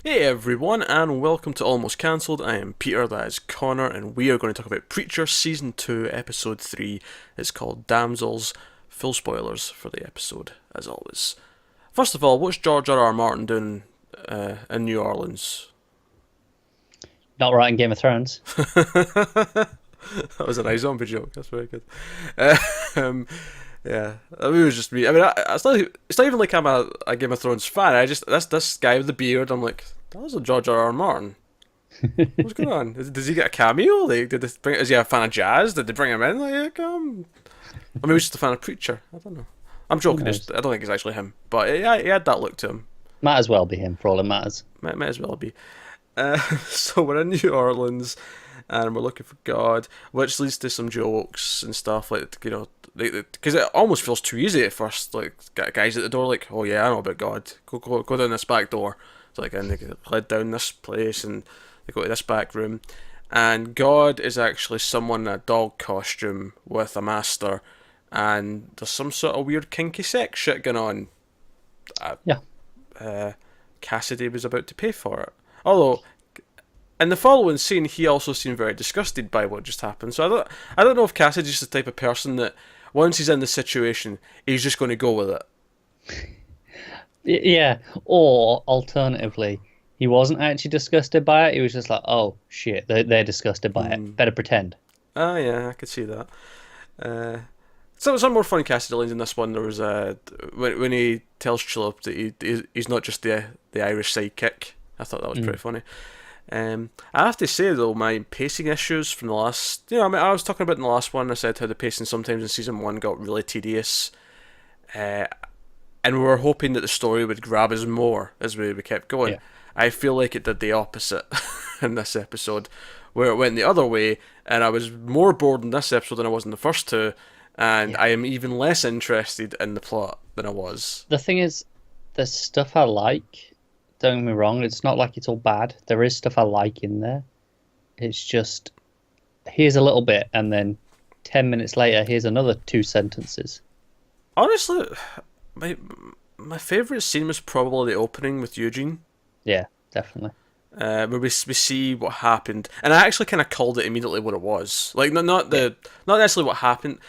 Hey everyone, and welcome to Almost Cancelled. I am Peter, that is Connor, and we are going to talk about Preacher Season 2, Episode 3. It's called Damsels. Full spoilers for the episode, as always. First of all, what's George R. R. Martin doing in New Orleans? Not writing Game of Thrones. That was a nice zombie joke, that's very good. Um, yeah, I mean, it was just me. I mean, it's not even like I'm a Game of Thrones fan. This guy with the beard, I'm like, that was a George R. R. Martin. What's going on? Does he get a cameo? Like, is he a fan of jazz? Did they bring him in? Like, come. I mean, he's just a fan of Preacher. I don't know. I'm Who joking. knows? I don't think it's actually him, but yeah, he had that look to him. Might as well be him for all it matters. Might as well be. So we're in New Orleans, and we're looking for God, which leads to some jokes and stuff like because it almost feels too easy at first. Like guys at the door, like, oh yeah, I know about God. Go down this back door. So like, and they get led down this place, and they go to this back room, and God is actually someone in a dog costume with a master, and there's some sort of weird kinky sex shit going on. Yeah. Cassidy was about to pay for it. Although, in the following scene, he also seemed very disgusted by what just happened. So I don't know if Cassidy's the type of person that once he's in the situation, he's just going to go with it. Yeah. Or alternatively, he wasn't actually disgusted by it. He was just like, oh shit, they're disgusted by it. Better pretend. Ah, yeah, I could see that. Some more funny Cassidy lines in this one. There was when he tells Chillip that he's not just the Irish sidekick. I thought that was pretty funny. I have to say though, my pacing issues from the last, I mean, I was talking about in the last one. I said how the pacing sometimes in season one got really tedious, and we were hoping that the story would grab us more as we kept going. Yeah. I feel like it did the opposite in this episode, where it went the other way, and I was more bored in this episode than I was in the first two, and Yeah. I am even less interested in the plot than I was. The thing is, there's stuff I like. Don't get me wrong, it's not like it's all bad. There is stuff I like in there. It's just, here's a little bit, and then 10 minutes later, here's another two sentences. Honestly, my favourite scene was probably the opening with Eugene. Yeah, definitely. Where we see what happened, and I actually kind of called it immediately what it was. Like not necessarily what happened.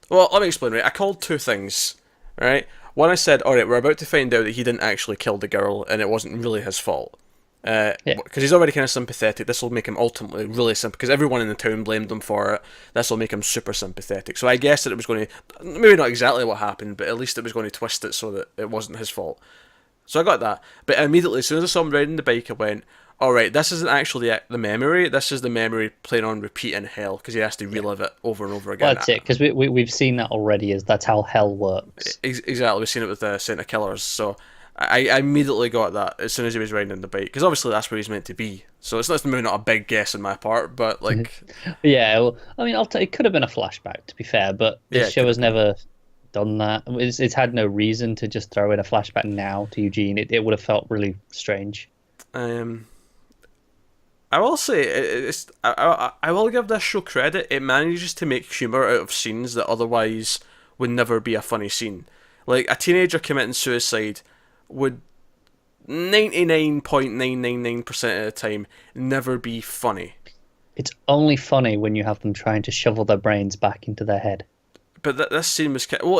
Well, let me explain. Right, I called two things. Right, one I said, all right, we're about to find out that he didn't actually kill the girl, and it wasn't really his fault. Yeah. Because he's already kind of sympathetic. This will make him ultimately really sympathetic. Because everyone in the town blamed him for it. This will make him super sympathetic. So I guess that it was going to, maybe not exactly what happened, but at least it was going to twist it so that it wasn't his fault. So I got that. But immediately, as soon as I saw him riding the bike, I went, alright, this isn't actually the memory. This is the memory playing on repeat in hell, because he has to relive it over and over again. Well, that's it, because we've seen that already, as that's how hell works. Exactly, we've seen it with Santa Killers. So I immediately got that as soon as he was riding the bike, because obviously that's where he's meant to be. So it's maybe not a big guess on my part, but like, Yeah, well, I mean, it could have been a flashback, to be fair, but Yeah, this it show could has have never done that. It's had no reason to just throw in a flashback now to Eugene. It would have felt really strange. I will say I will give this show credit. It manages to make humor out of scenes that otherwise would never be a funny scene. Like a teenager committing suicide would 99.999% of the time never be funny. It's only funny when you have them trying to shovel their brains back into their head. But this scene was well.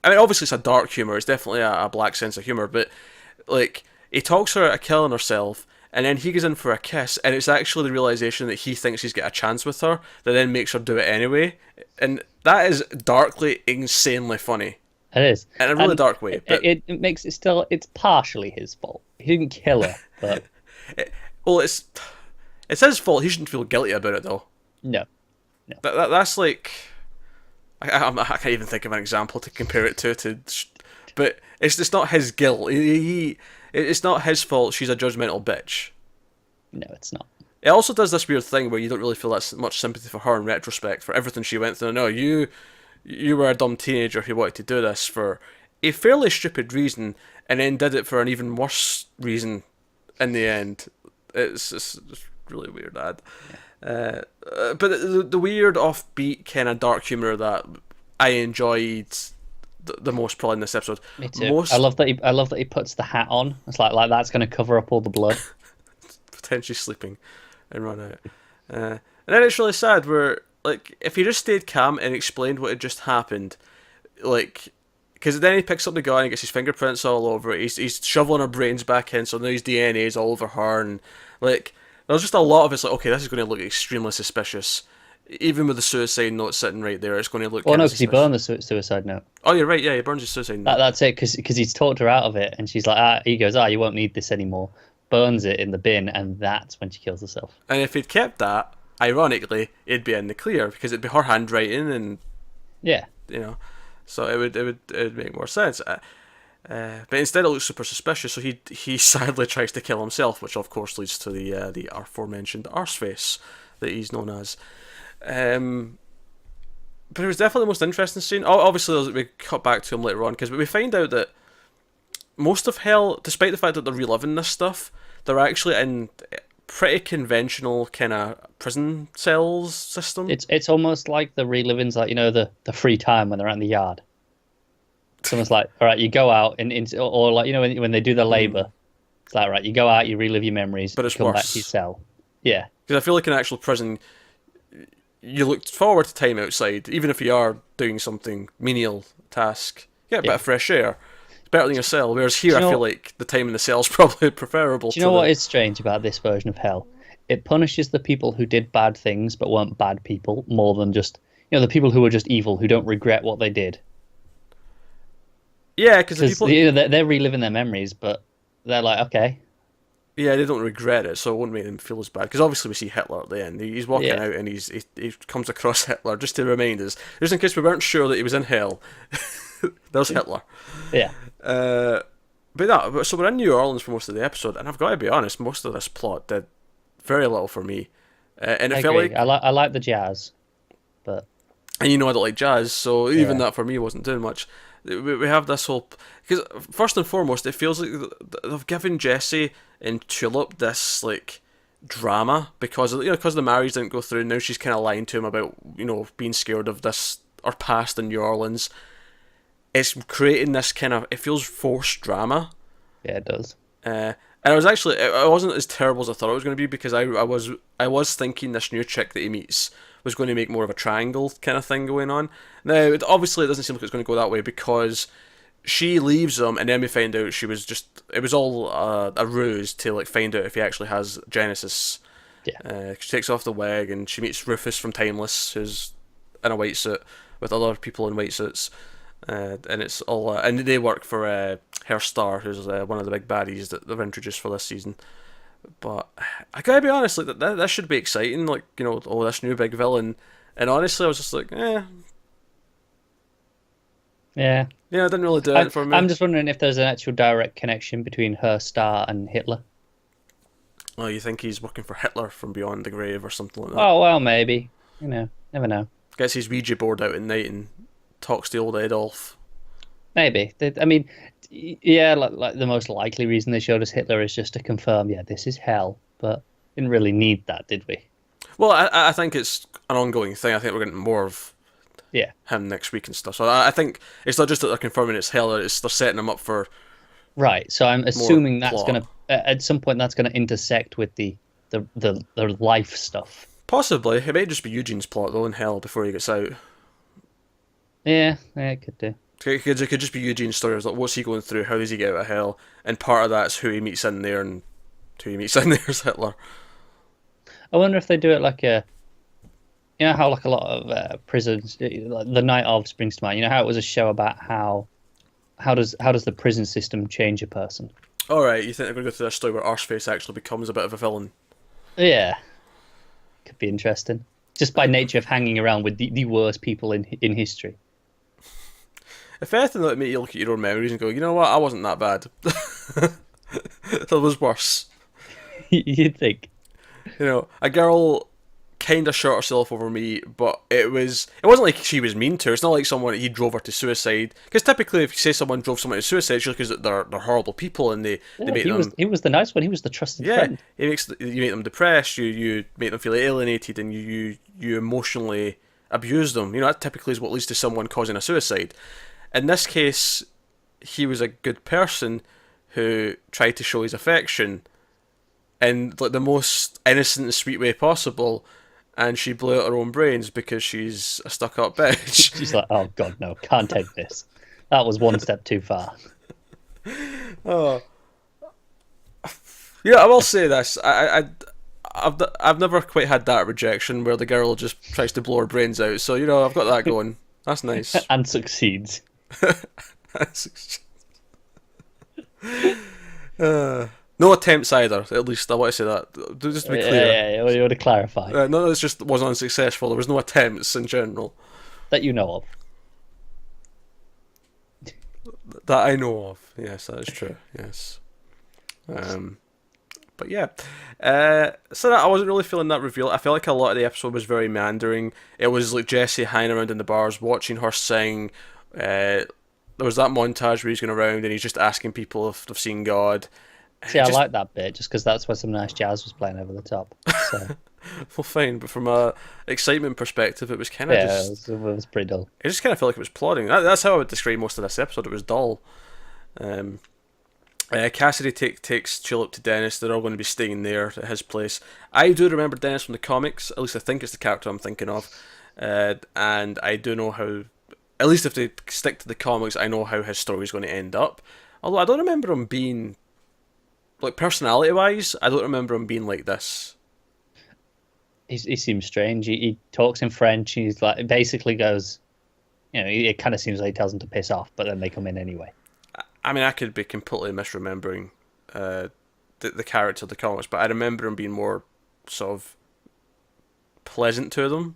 I mean, obviously it's a dark humor. It's definitely a black sense of humor. But like, he talks her out of killing herself, and then he goes in for a kiss, and it's actually the realization that he thinks he's got a chance with her that then makes her do it anyway, and that is darkly, insanely funny It is. in a really And dark way. But it makes it still, it's partially his fault. He didn't kill her, but well, it's his fault. He shouldn't feel guilty about it though. no. That's like I can't even think of an example to compare it to, but it's not his guilt. It's not his fault. She's a judgmental bitch. No, it's not. It also does this weird thing where you don't really feel that much sympathy for her in retrospect for everything she went through. No, you were a dumb teenager who wanted to do this for a fairly stupid reason, and then did it for an even worse reason in the end. It's really weird, Dad. But the weird offbeat kind of dark humor that I enjoyed the most probably in this episode. Me too. I love that he puts the hat on. It's like that's going to cover up all the blood. pretend she's sleeping and run out. And then it's really sad where, like, if he just stayed calm and explained what had just happened, like, because then he picks up the gun and gets his fingerprints all over it. He's shoveling her brains back in, so now his DNA is all over her, and like there's just a lot of it's like, okay, this is going to look extremely suspicious. Even with the suicide note sitting right there, it's going to look. Well, kind no, of because he suspicious. burned the suicide note. Oh, you're right. Yeah, he burns his suicide note. That's it, because he's talked her out of it, and she's like, he goes, you won't need this anymore. Burns it in the bin, and that's when she kills herself. And if he'd kept that, ironically, it'd be in the clear because it'd be her handwriting, and Yeah. so it would make more sense. But instead, it looks super suspicious. So he sadly tries to kill himself, which of course leads to the aforementioned arseface that he's known as. But it was definitely the most interesting scene. Obviously, we cut back to him later on because we find out that most of Hell, despite the fact that they're reliving this stuff, they're actually in pretty conventional kind of prison cells system. It's almost like the reliving's like, the free time when they're out in the yard. It's almost like, all right, you go out or like, when they do the labor, it's like, right, you go out, you relive your memories, But it's come back worse. to your cell. Yeah. Because I feel like in actual prison, you look forward to time outside, even if you are doing something menial task. You get a bit of fresh air. It's better than your cell. Whereas here, I feel like the time in the cell is probably preferable. Do you know what is strange about this version of Hell? It punishes the people who did bad things but weren't bad people more than just, the people who were just evil, who don't regret what they did. Yeah, because the people... they're reliving their memories, but they're like, okay. Yeah, they don't regret it, so it won't make them feel as bad. Because obviously we see Hitler at the end. He's walking out and he comes across Hitler just to remind us, just in case we weren't sure that he was in hell. There's Hitler. Yeah. So we're in New Orleans for most of the episode, and I've got to be honest, most of this plot did very little for me. And it felt like I like the jazz, but and I don't like jazz, so even that for me wasn't doing much. We have this whole, because first and foremost, it feels like they've given Jessie and Tulip this like drama because because the marriage didn't go through. Now she's kind of lying to him about being scared of this or past in New Orleans. It's creating this kind of, it feels forced drama. Yeah, it does. And it wasn't as terrible as I thought it was going to be because I was thinking this new chick that he meets was going to make more of a triangle kind of thing going on. Now, obviously, it doesn't seem like it's going to go that way because she leaves him, and then we find out it was all a ruse to like find out if he actually has Genesis. Yeah. She takes off the wig, and she meets Rufus from Timeless, who's in a white suit with other people in white suits. And it's all and they work for Her Star, who's one of the big baddies that they've introduced for this season. But I gotta be honest, like that should be exciting, like this new big villain. And honestly, I was just like, Yeah. it didn't really do it for me. I'm just wondering if there's an actual direct connection between Her Star and Hitler. Oh, you think he's working for Hitler from beyond the grave or something like that? Oh well, maybe. Never know. Gets his Ouija board out at night and talks to old Adolf. Maybe. I mean, yeah, like the most likely reason they showed us Hitler is just to confirm, this is hell. But didn't really need that, did we? Well, I think it's an ongoing thing. I think we're getting more of him next week and stuff. So I think it's not just that they're confirming it's hell; they're setting him up for. Right. So I'm assuming that's going to at some point that's going to intersect with the life stuff. Possibly, it may just be Eugene's plot though in hell before he gets out. Yeah, it could do. It could just be Eugene's story. Like, what's he going through? How does he get out of hell? And part of that's who he meets in there, and who he meets in there is Hitler. I wonder if they do it like how like a lot of prisons, like the Night of springs to mind. How it was a show about how does the prison system change a person? All right, you think they're going to go through this story where Arseface actually becomes a bit of a villain? Yeah, could be interesting. Just by nature of hanging around with the worst people in history. If anything, that would make you look at your own memories and go, you know what, I wasn't that bad. That was worse. You'd think. A girl kind of shot herself over me, but it wasn't like she was mean to her. It's not like he drove her to suicide. Because typically, if you say someone drove someone to suicide, it's because they're horrible people and they make them. He was the nice one. He was the trusted friend. You make them depressed. You make them feel alienated, and you emotionally abuse them. That typically is what leads to someone causing a suicide. In this case, he was a good person who tried to show his affection, in like the most innocent and sweet way possible, and she blew out her own brains because she's a stuck-up bitch. She's like, oh God, no, can't take this. That was one step too far. Oh, yeah, I will say this. I've never quite had that rejection where the girl just tries to blow her brains out. So I've got that going. That's nice. And succeeds. No attempts either. At least I want to say that. Just to be clear. Yeah, you want to clarify. No, it's just was unsuccessful. There was no attempts in general that you know of. that I know of. Yes, that is true. Yes. But yeah, so I wasn't really feeling that reveal. I felt like a lot of the episode was very meandering. It was like Jesse hanging around in the bars, watching her sing. There was that montage where he's going around and he's just asking people if they've seen God. See, I like that bit just because that's where some nice jazz was playing over the top. So. Well, fine, but from a excitement perspective, it was kind of it was pretty dull. It just kind of felt like it was plodding. That's how I would describe most of this episode. It was dull. Cassidy takes Tulip to Dennis. They're all going to be staying there at his place. I do remember Dennis from the comics. At least I think it's the character I'm thinking of. And I do know how, at least if they stick to the comics, I know how his story is going to end up. Although I don't remember him being, like, personality-wise, I don't remember him being like this. He seems strange. He talks in French. He's like, basically goes, it kind of seems like he tells them to piss off, but then they come in anyway. I mean, I could be completely misremembering the character of the comics, but I remember him being more sort of pleasant to them.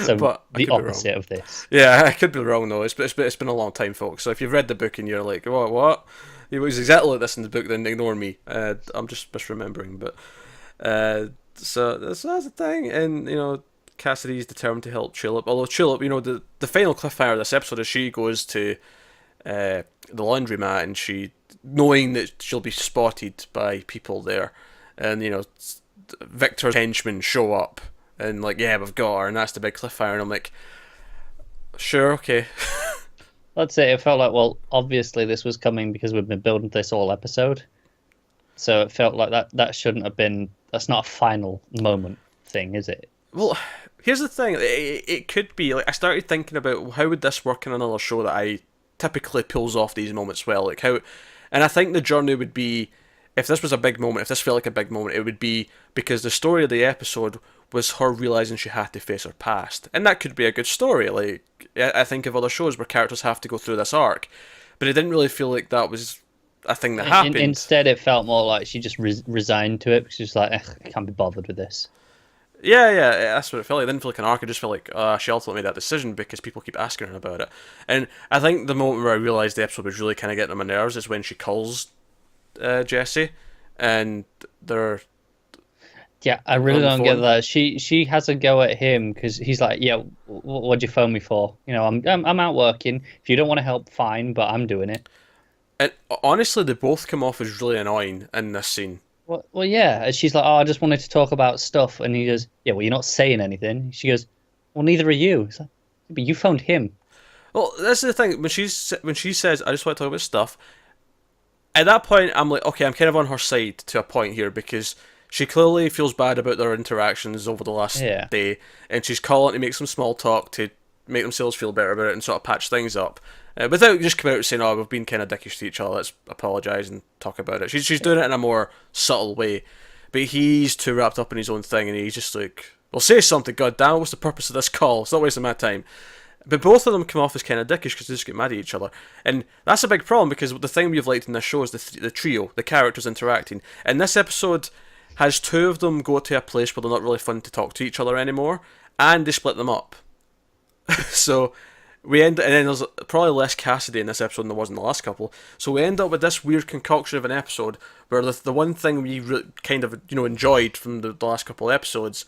So but the opposite of this. Yeah, I could be wrong though. It's been a long time, folks. So if you've read the book and you're like, what? He was exactly like this in the book, then ignore me. I'm just misremembering. But so that's the thing, and Cassidy's determined to help Tulip. Although Tulip, the final cliffhanger of this episode is she goes to the laundromat and she, knowing that she'll be spotted by people there, and Victor's henchmen show up and like, yeah, we've got her, and that's the big cliffhanger. And I'm like, sure, okay. Let's say it felt like, well, obviously this was coming because we've been building this all episode, so it felt like that shouldn't have been. That's not a final moment thing, is it? Well, here's the thing. It could be like I started thinking about how would this work in another show that I typically pulls off these moments well. Like how, and I think the journey would be, if this was a big moment, if this felt like a big moment, it would be because the story of the episode was her realizing she had to face her past, and that could be a good story. Like I think of other shows where characters have to go through this arc, but it didn't really feel like that was a thing that happened. Instead, it felt more like she just resigned to it because she's like, I can't be bothered with this. Yeah, that's what it felt like. It didn't feel like an arc. It just felt like she ultimately made that decision because people keep asking her about it. And I think the moment where I realised the episode was really kind of getting on my nerves is when she calls Jesse, and they're... Yeah, I really don't get that. She has a go at him because he's like, yeah, what'd you phone me for? I'm out working. If you don't want to help, fine, but I'm doing it. And honestly, they both come off as really annoying in this scene. Well, yeah. And she's like, oh, I just wanted to talk about stuff. And he goes, yeah, well, you're not saying anything. She goes, well, neither are you. It's like, but you phoned him. Well, that's the thing. When she says, I just want to talk about stuff, at that point, I'm like, okay, I'm kind of on her side to a point here because she clearly feels bad about their interactions over the last day, and she's calling to make some small talk to make themselves feel better about it and sort of patch things up. Without just coming out and saying, oh, we've been kind of dickish to each other, let's apologise and talk about it. She's doing it in a more subtle way. But he's too wrapped up in his own thing, and he's just like, well, say something, goddammit, what's the purpose of this call? It's not wasting my time. But both of them come off as kind of dickish because they just get mad at each other. And that's a big problem because the thing we've liked in this show is the trio, the characters interacting. And this episode has two of them go to a place where they're not really fun to talk to each other anymore, and they split them up. So... and then there's probably less Cassidy in this episode than there was in the last couple. So we end up with this weird concoction of an episode where the one thing we kind of enjoyed from the last couple of episodes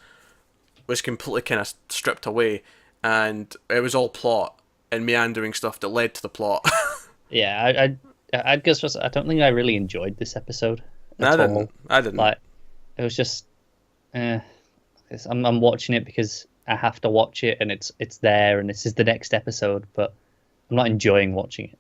was completely kind of stripped away, and it was all plot and meandering stuff that led to the plot. Yeah, I guess I don't think I really enjoyed this episode. I didn't. Like, it was just, I'm watching it because I have to watch it, and it's there, and this is the next episode, but I'm not enjoying watching it.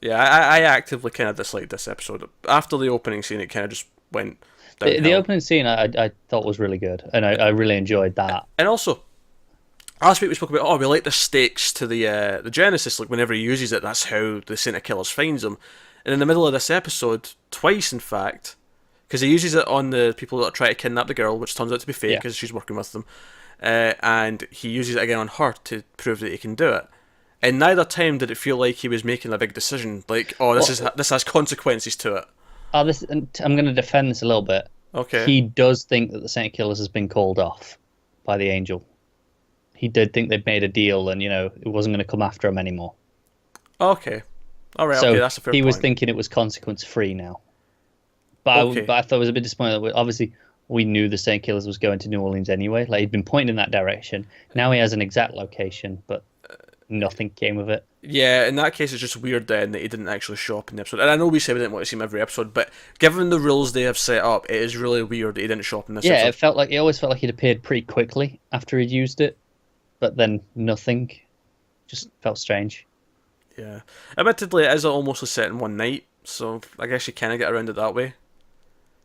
Yeah, I actively kind of disliked this episode. After the opening scene, it kind of just went The downhill. opening scene I thought was really good, and I really enjoyed that. And also, last week we spoke about, we like the stakes to the Genesis. Like whenever he uses it, that's how the Santa Killers finds him. And in the middle of this episode, twice in fact, because he uses it on the people that try to kidnap the girl, which turns out to be fake Yeah. because she's working with them, and he uses it again on her to prove that he can do it. And neither time did it feel like he was making a big decision, like, oh, Well, this has consequences to it. I'm going to defend this a little bit. Okay, He does think that the Saint Killers has been called off by the Angel. He did think they'd made a deal, and it wasn't going to come after him anymore. okay, all right, okay, So that's a fair he was point. thinking it was consequence free now. But Okay, I thought it was a bit disappointing that obviously we knew the Saint Killers was going to New Orleans anyway. Like he'd been pointing in that direction. Now he has an exact location, but nothing came of it. yeah, in that case, it's just weird then that he didn't actually show up in the episode. And I know we said we didn't want to see him every episode, but given the rules they have set up, it is really weird that he didn't show up in this Yeah, episode. it always felt like he'd appeared pretty quickly after he'd used it, but then nothing. Just felt strange. Yeah, admittedly, it is almost set in one night, so I guess you kind of get around it that way.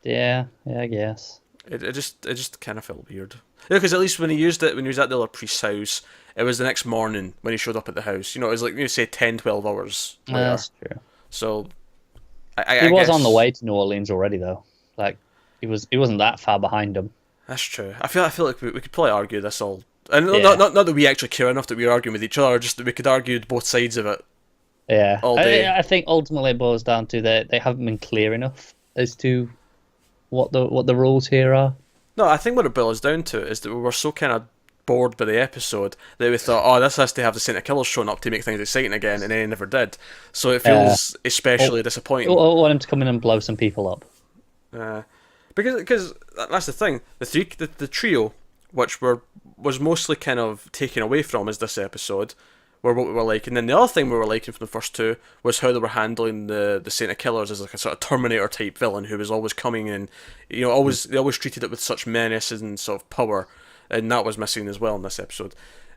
Yeah, I guess. It just kind of felt weird. Yeah, because at least when he used it, when he was at the other priest's house, it was the next morning when he showed up at the house. It was like, say 10, 12 hours later. That's true. So, He I was guess on the way to New Orleans already, though. Like he wasn't that far behind him. that's true. I feel like we could probably argue this all. And Yeah, not that we actually care enough that we're arguing with each other, just that we could argue both sides of it yeah. all I, day. I think ultimately it boils down to that they haven't been clear enough as to what the rules here are. No, I think what it boils down to is that we were so kind of bored by the episode that we thought, oh, this has to have the Santa Killers showing up to make things exciting again, and then it never did. So it Uh, feels especially disappointing. I want him to come in and blow some people up. Uh, because that's the thing. The trio, which was mostly kind of taken away from as this episode, were what we were liking. And then the other thing we were liking from the first two was how they were handling the Santa Killers as like a sort of Terminator type villain who was always coming and they always treated it with such menace and sort of power, and that was missing as well in this episode.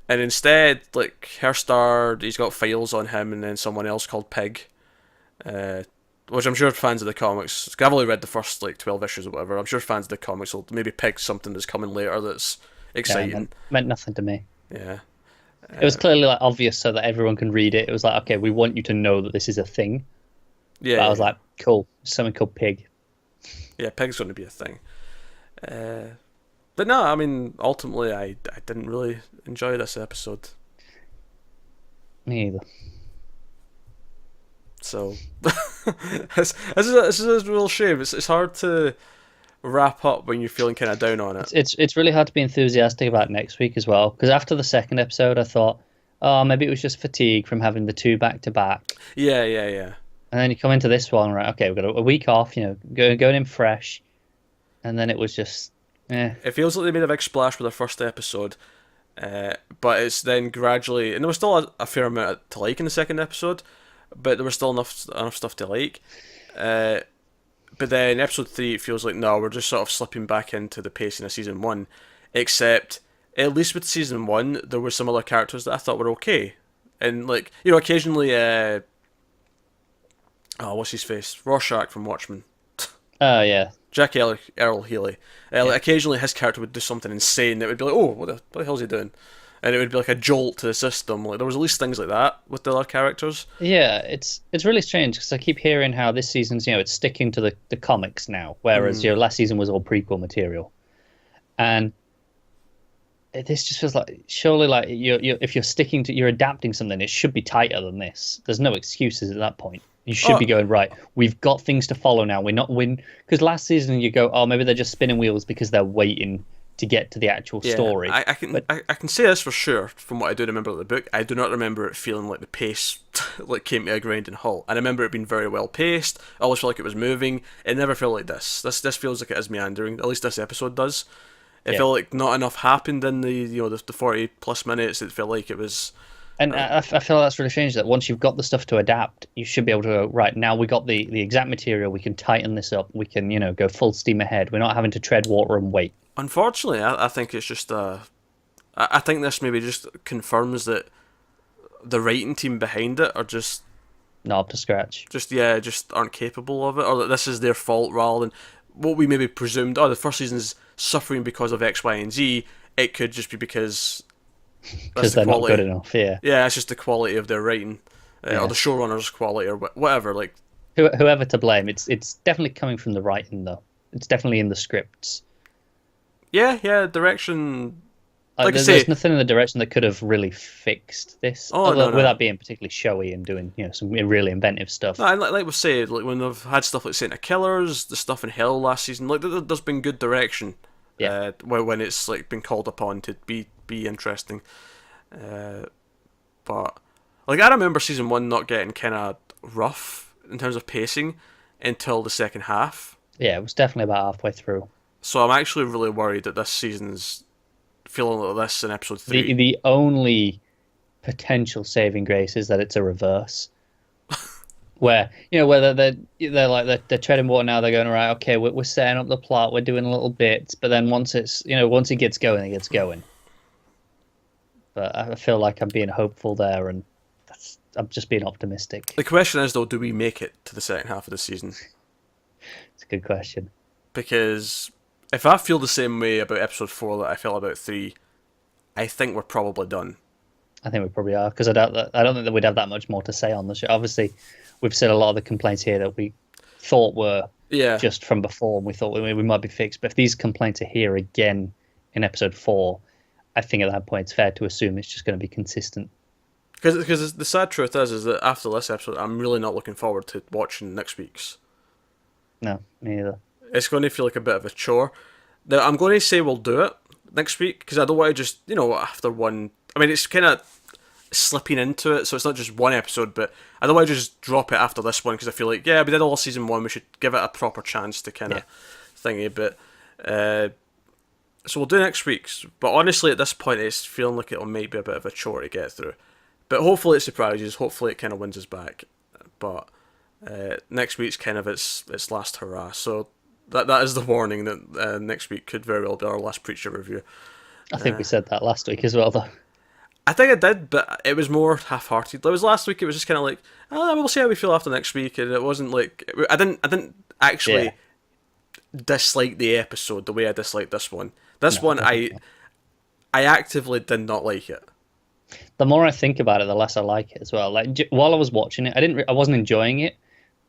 And instead, like Herstar, he's got files on him, and then someone else called Pig. Uh, which I'm sure fans of the comics, 'cause I've only read the first like 12 issues or whatever. I'm sure fans of the comics will maybe pick something that's coming later that's Yeah, exciting. meant nothing to me. Yeah, It was clearly like obvious so that everyone can read it. It was like, okay, we want you to know that this is a thing. yeah, But I yeah, was like, cool, something called Pig. yeah. Pig's going to be a thing. But no, I mean, ultimately, I didn't really enjoy this episode. Me either. So this is a real shame. It's hard to wrap up when you're feeling kind of down on it. It's really hard to be enthusiastic about next week as well. Because after the second episode, I thought, oh, maybe it was just fatigue from having the two back to back. Yeah, yeah, yeah. And then you come into this one, right? Okay, we've got a week off. Going in fresh, and then it was just, It feels like they made a big splash with their first episode, but it's then gradually, and there was still a fair amount to like in the second episode, but there was still enough stuff to like. But then episode 3, it feels like no, we're just sort of slipping back into the pacing of season 1, except at least with season 1, there were some other characters that I thought were okay, and like occasionally, what's his face, Rorschach from Watchmen. oh yeah, Jackie Earl Haley. Like occasionally his character would do something insane that would be like, oh, what the hell's he doing? And it would be like a jolt to the system. Like there was at least things like that with the other characters. yeah. It's really strange because I keep hearing how this season's it's sticking to the comics now, whereas last season was all prequel material, and this just feels like surely like you if you're adapting something, it should be tighter than this. There's no excuses at that point. You should be going right. We've got things to follow now. We're not because last season you go, oh, maybe they're just spinning wheels because they're waiting to get to the actual story. I can say this for sure from what I do remember of the book. I do not remember it feeling like the pace like came to a grinding halt. I remember it being very well paced. I always felt like it was moving. It never felt like this. This feels like it is meandering. At least this episode does. It felt like not enough happened in the 40 plus minutes. It felt like it was. And I feel that's really strange that once you've got the stuff to adapt, you should be able to go, right, now we got the exact material, we can tighten this up, we can, go full steam ahead. We're not having to tread water and wait. Unfortunately, I think it's just I think this maybe just confirms that the writing team behind it are just not up to scratch. just aren't capable of it, or that this is their fault rather than what we maybe presumed. Oh, the first season's suffering because of X, Y, and Z. It could just be because that's Because the they're not good quality. enough. Yeah, Yeah, it's just the quality of their writing, or yeah. the showrunner's quality, or whatever. Like, Whoever to blame, it's definitely coming from the writing though. It's definitely in the scripts. yeah, direction. Like I There's say, nothing in the direction that could have really fixed this, oh other no, no. without being particularly showy and doing some really inventive No, stuff. and like we said, like when they've had stuff like Saint of Killers, the stuff in Hell last season, like there's been good direction. Yeah, When it's like been called upon to be interesting. Uh, but like I remember season one not getting kind of rough in terms of pacing until the second half. yeah, it was definitely about halfway through. So I'm actually really worried that this season's feeling like this in episode The three. the only potential saving grace is that it's a reverse, where whether they're like they're treading water now. They're going right. Okay, we're setting up the plot. We're doing little bits, but then once it gets going, it gets going. But I feel like I'm being hopeful there, and I'm just being optimistic. The question is though, do we make it to the second half of the season? It's a good question. Because if I feel the same way about episode four that I felt about three, I think we're probably done. I think we probably are because I don't think that we'd have that much more to say on the show. Obviously, we've said a lot of the complaints here that we thought were Yeah, just from before, and we thought we might be fixed. But if these complaints are here again in episode 4, I think at that point it's fair to assume it's just going to be consistent. because the sad truth is that after this episode, I'm really not looking forward to watching next week's. No, me neither. It's going to feel like a bit of a chore. Now I'm going to say we'll do it next week because I don't want to just after one. I mean, it's kind of slipping into it, so it's not just one episode, but I don't want to just drop it after this one because I feel like we did all season one, we should give it a proper chance to kind of thingy. But so we'll do next week's. But honestly, at this point, it's feeling like it'll might be a bit of a chore to get through. But hopefully it surprises. Hopefully it kind of wins us back. But next week's kind of its last hurrah. So that is the warning that next week could very well be our last Preacher review. I think we said that last week as well, though. I think I did, but it was more half-hearted. It was last week. It was just kind of like, we'll see how we feel after next week, and it wasn't like I didn't actually dislike the episode the way I disliked this one. This one, I actively did not like it. The more I think about it, the less I like it as well. Like while I was watching it, I wasn't enjoying it,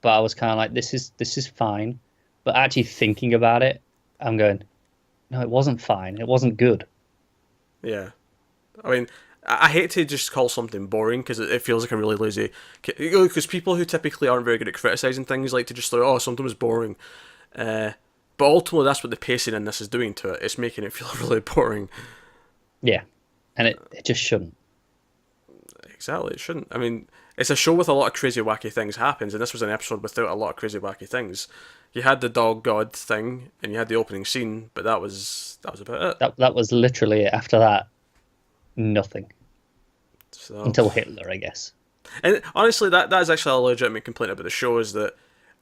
but I was kind of like, this is fine. But actually thinking about it, I'm going, no, it wasn't fine. It wasn't good. Yeah, I mean, I hate to just call something boring because it feels like a really lazy. Because people who typically aren't very good at criticizing things like to just say, "Oh, something was boring," but ultimately that's what the pacing in this is doing to it. It's making it feel really boring. Yeah, and it just shouldn't. Exactly, it shouldn't. I mean, it's a show with a lot of crazy, wacky things happens, and this was an episode without a lot of crazy, wacky things. You had the dog god thing, and you had the opening scene, but that was about it. That was literally it. After that, nothing So, until Hitler, I guess. and honestly, that is actually a legitimate complaint about the show is that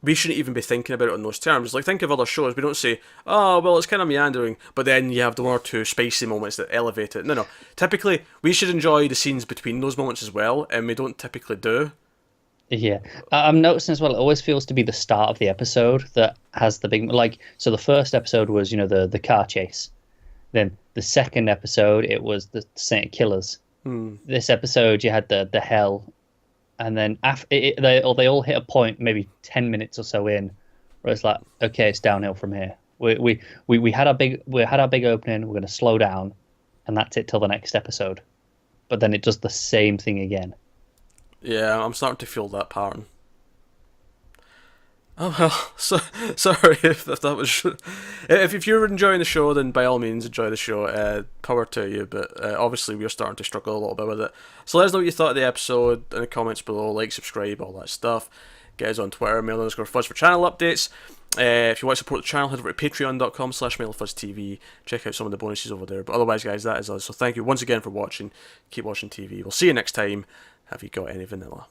we shouldn't even be thinking about it on those terms. Like, think of other shows. We don't say, "Oh, well, it's kind of meandering," but then you have the one or two spicy moments that elevate it. No. Typically, we should enjoy the scenes between those moments as well, and we don't typically do. Yeah, I'm noticing as well. It always feels to be the start of the episode that has the big like. So the first episode was the car chase. Then the second episode it was the Saint Killers. This episode you had the hell, and then after they all hit a point maybe 10 minutes or so in, where it's like, okay, it's downhill from here. We had our big opening. We're going to slow down, and that's it till the next episode. But then it does the same thing again. Yeah, I'm starting to feel that pattern. Oh well, so sorry if that was. If you're enjoying the show, then by all means enjoy the show. Power to you, but obviously we're starting to struggle a little bit with it. So let us know what you thought of the episode in the comments below. Like, subscribe, all that stuff. Get us on Twitter, mail_fuzz for channel updates. If you want to support the channel, head over to patreon.com/mailfuzztv. Check out some of the bonuses over there. But otherwise, guys, that is us. So thank you once again for watching. Keep watching TV. We'll see you next time. Have you got any vanilla?